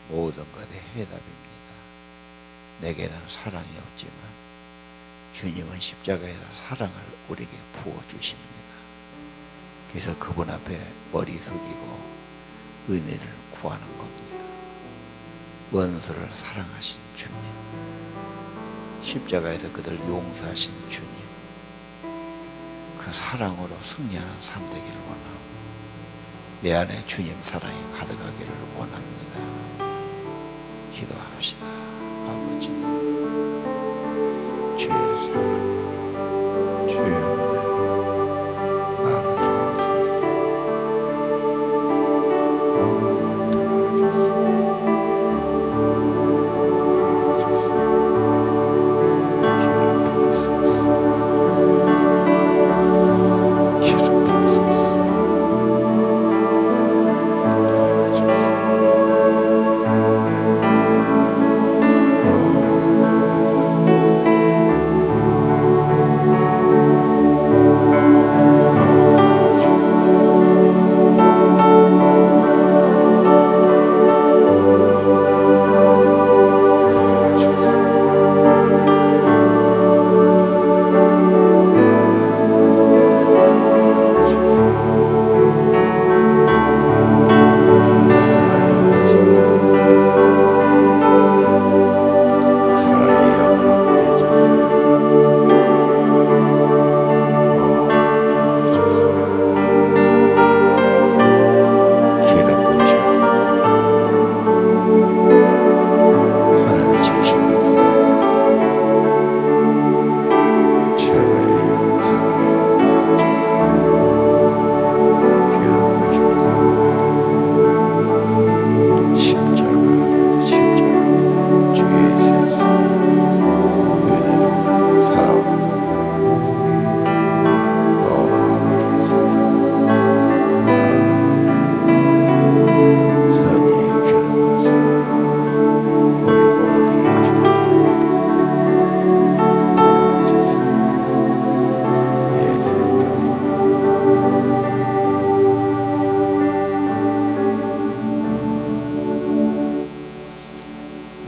모든 것의 해답입니다. 내게는 사랑이 없지만 주님은 십자가에서 사랑을 우리에게 부어주십니다. 그래서 그분 앞에 머리 숙이고 은혜를 구하는 겁니다. 원수를 사랑하신 주님, 십자가에서 그들 용서하신 주님, 그 사랑으로 승리하는 삶 되기를 원하고 내 안에 주님 사랑이 가득하기를 원합니다. 기도합시다. 아버지, 주의 사랑, 주의 은혜 나를 도와주소서.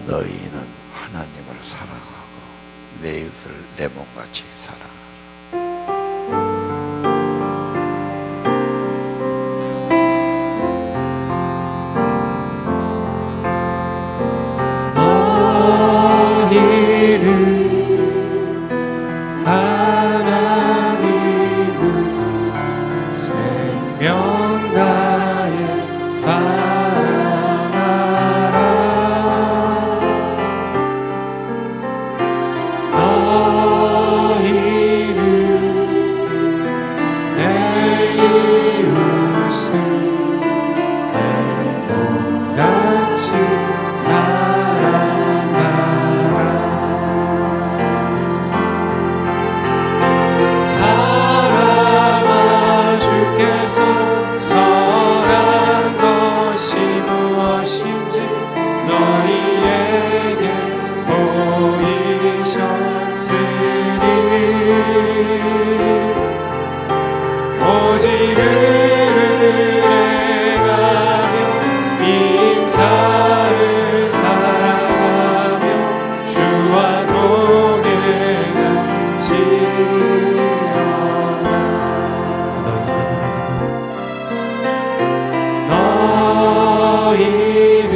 너희는 하나님을 사랑하고 내 이웃을 내 몸같이 사랑하라. 너희를 하나님은 생명 다해 사랑하라. 너희는 내 이웃을 내 몸같이 사랑하라. 사랑아, 주께서 선한 것이 무엇인지 너희에게 보이셨으니 오직 은혜가며 인자를 사랑하며 주와 동행할지어다. 너희는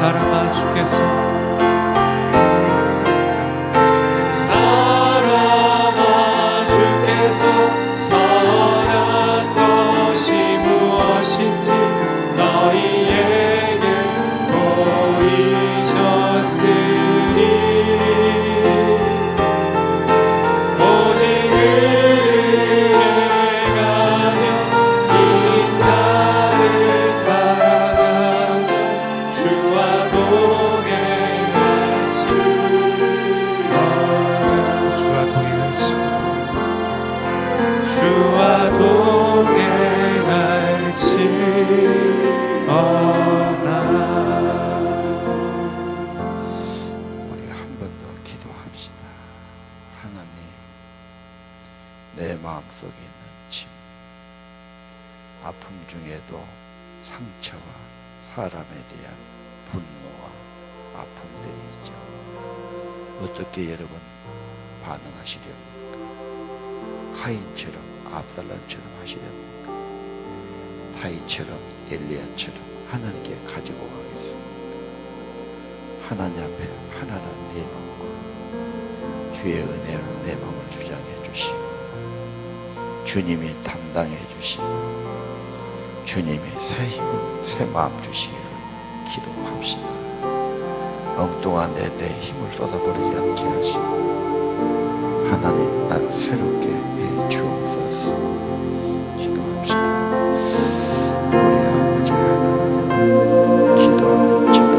사람아 주께서 사람아 주께서 선한 것이 무엇인지 너희에게 보이셨으니 오직 그에게 가며 인자를 사랑하며 주와 동행할지어다 주와 동행하시 주와 동행할지어다 우리 한 번 더 기도합시다. 하나님, 내 마음속에 있는 짐, 아픔 중에도 상처와 사람에 대한 분노와 아픔들이 있죠. 어떻게 여러분 반응하시렵니까? 하인처럼, 압살롬처럼 하시렵니까? 다윗처럼, 엘리야처럼 하나님께 가지고 가겠습니까? 하나님 앞에 하나를 내놓고 주의 은혜로 내 마음을 주장해 주시고 주님이 담당해 주시고 주님이 새 힘을, 새 마음 주시기를 기도합시다. 엉뚱한 내 힘을 쏟아버리지 않게 하시고 하나님 나를 새롭게 해 주옵소서. 기도합시다. 우리 아버지 하나님, 기도하는 저들을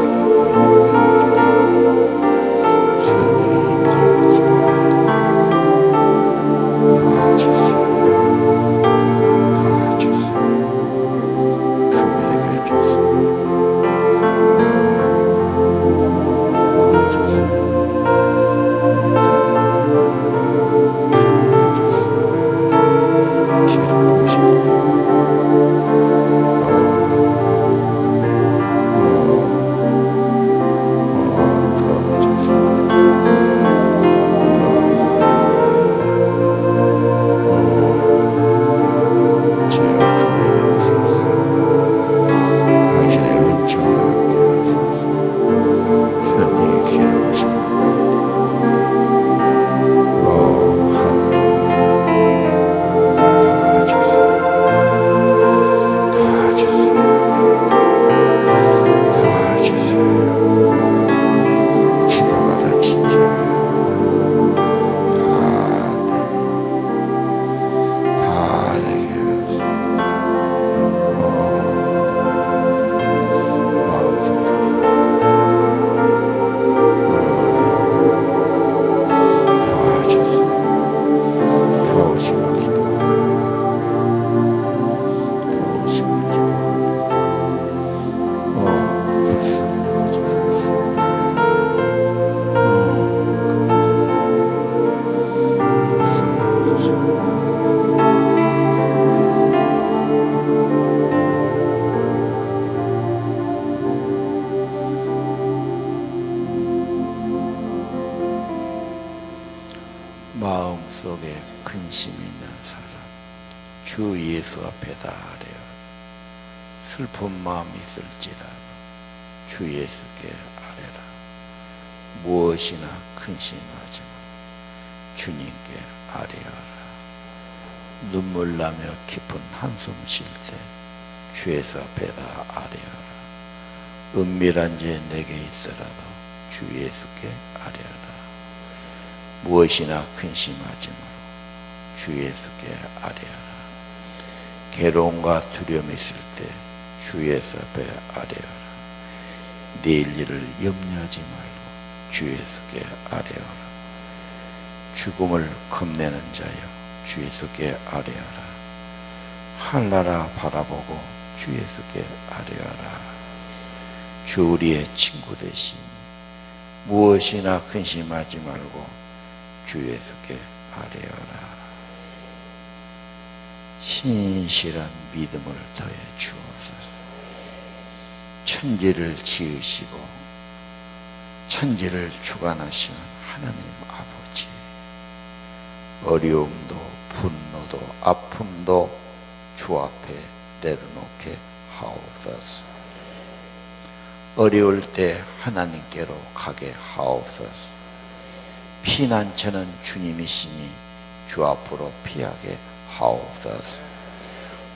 마음속에 근심이 있는 사람 주 예수 앞에다 아뢰어 슬픈 마음이 있을지라도 주 예수께 아뢰라. 무엇이나 근심하지 마. 주님께 아뢰어라. 눈물 나며 깊은 한숨 쉴 때 주 예수 앞에다 아뢰어라. 은밀한 죄 내게 있더라도 주 예수께 아뢰어라. 무엇이나 근심하지 마라. 주 예수께 아뢰어라. 괴로움과 두려움이 있을 때 주 예수 앞에 아뢰어라. 내일 일을 염려하지 말고 주 예수께 아뢰어라. 죽음을 겁내는 자여 주 예수께 아뢰어라. 하늘나라 바라보고 주 예수께 아뢰어라. 주 우리의 친구 되시니 무엇이나 근심하지 말고 주 예수께 아뢰어라. 신실한 믿음을 더해 주옵소서. 천지를 지으시고 천지를 주관하시는 하나님 아버지, 어려움도 분노도 아픔도 주 앞에 내려놓게 하옵소서. 어려울 때 하나님께로 가게 하옵소서. 피난처는 주님이시니 주 앞으로 피하게 하옵소서.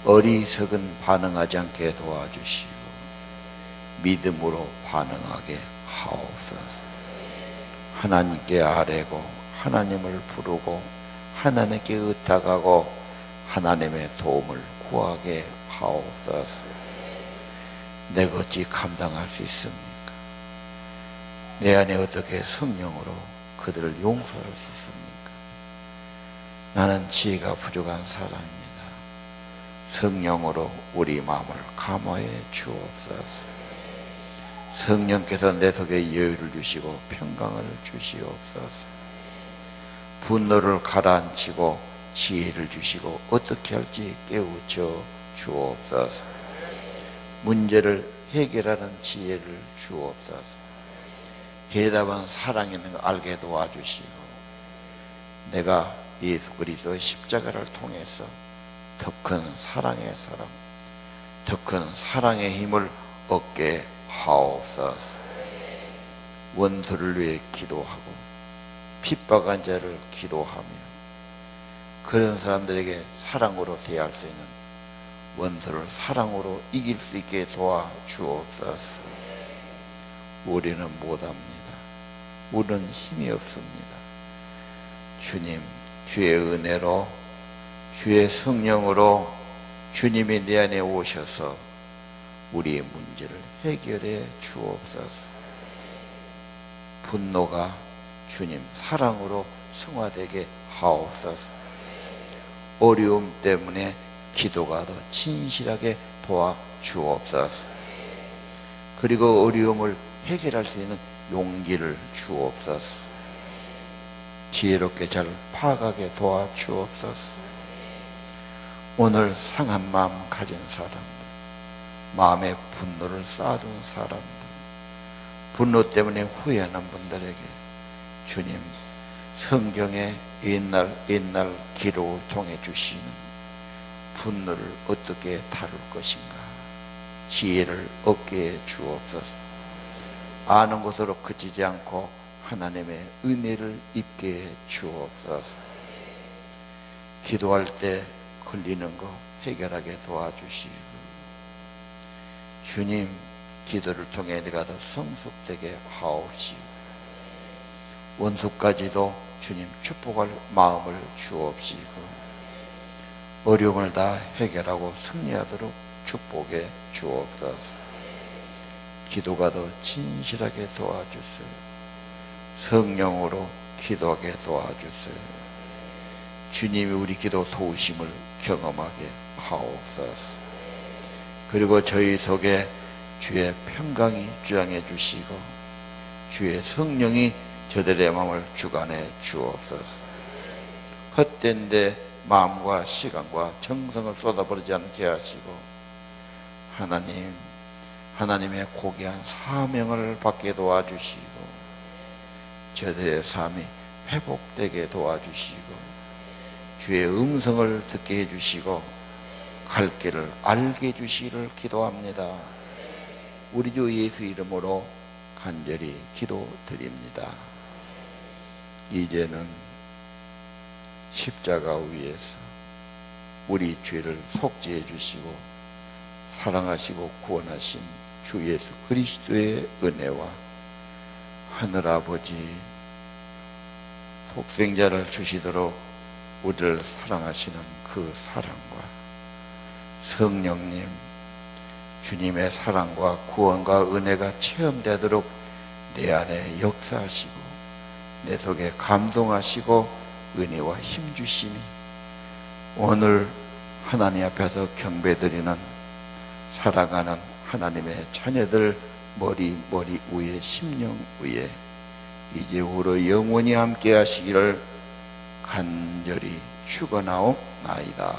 어리석은 반응하지 않게 도와주시고 믿음으로 반응하게 하옵소서. 하나님께 아뢰고 하나님을 부르고 하나님께 의탁하고 하나님의 도움을 구하게 하옵소서. 내가 어찌 감당할 수 있습니까? 내 안에 어떻게 성령으로 그들을 용서할 수 있습니까? 나는 지혜가 부족한 사람입니다. 성령으로 우리 마음을 감화해 주옵소서. 성령께서 내 속에 여유를 주시고 평강을 주시옵소서. 분노를 가라앉히고 지혜를 주시고 어떻게 할지 깨우쳐 주옵소서. 문제를 해결하는 지혜를 주옵소서. 해답은 사랑에 있는 걸 알게 도와주시고 내가 예수 그리스도의 십자가를 통해서 더 큰 사랑의 사람, 더 큰 사랑의 힘을 얻게 하옵소서. 원수를 위해 기도하고 핍박한 자를 기도하며 그런 사람들에게 사랑으로 대할 수 있는 원수를 사랑으로 이길 수 있게 도와주옵소서. 우리는 못합니다. 우리는 힘이 없습니다. 주님, 주의 은혜로 주의 성령으로 주님이 내 안에 오셔서 우리의 문제를 해결해 주옵소서. 분노가 주님 사랑으로 승화되게 하옵소서. 어려움 때문에 기도가 더 진실하게 도와주옵소서. 그리고 어려움을 해결할 수 있는 용기를 주옵소서. 지혜롭게 잘 파악하게 도와주옵소서. 오늘 상한 마음 가진 사람들, 마음에 분노를 쌓아둔 사람들, 분노 때문에 후회하는 분들에게 주님 성경의 옛날 기록을 통해 주시는 분노를 어떻게 다룰 것인가 지혜를 얻게 해 주옵소서. 아는 것으로 그치지 않고 하나님의 은혜를 입게 해 주옵소서. 기도할 때 걸리는 거 해결하게 도와주시고 주님 기도를 통해 내가 더 성숙되게 하옵시고 원수까지도 주님 축복할 마음을 주옵시고 어려움을 다 해결하고 승리하도록 축복해 주옵소서. 기도가 더 진실하게 도와주세요. 성령으로 기도하게 도와주세요. 주님이 우리 기도 도우심을 경험하게 하옵소서. 그리고 저희 속에 주의 평강이 주장해 주시고 주의 성령이 저들의 마음을 주관해 주옵소서. 헛된 데 마음과 시간과 정성을 쏟아버리지 않게 하시고 하나님의 고귀한 사명을 받게 도와주시고 저들의 삶이 회복되게 도와주시고 주의 음성을 듣게 해주시고 갈 길을 알게 해주시기를 기도합니다. 우리 주 예수 이름으로 간절히 기도드립니다. 이제는 십자가 위에서 우리 죄를 속죄해 주시고 사랑하시고 구원하신 주 예수 그리스도의 은혜와 하늘아버지 독생자를 주시도록 우리를 사랑하시는 그 사랑과 성령님 주님의 사랑과 구원과 은혜가 체험되도록 내 안에 역사하시고 내 속에 감동하시고 은혜와 힘주심이 오늘 하나님 앞에서 경배드리는 사랑하는 하나님의 자녀들 머리 위에 심령 위에 이제후로 영원히 함께 하시기를 간절히 축원하옵나이다.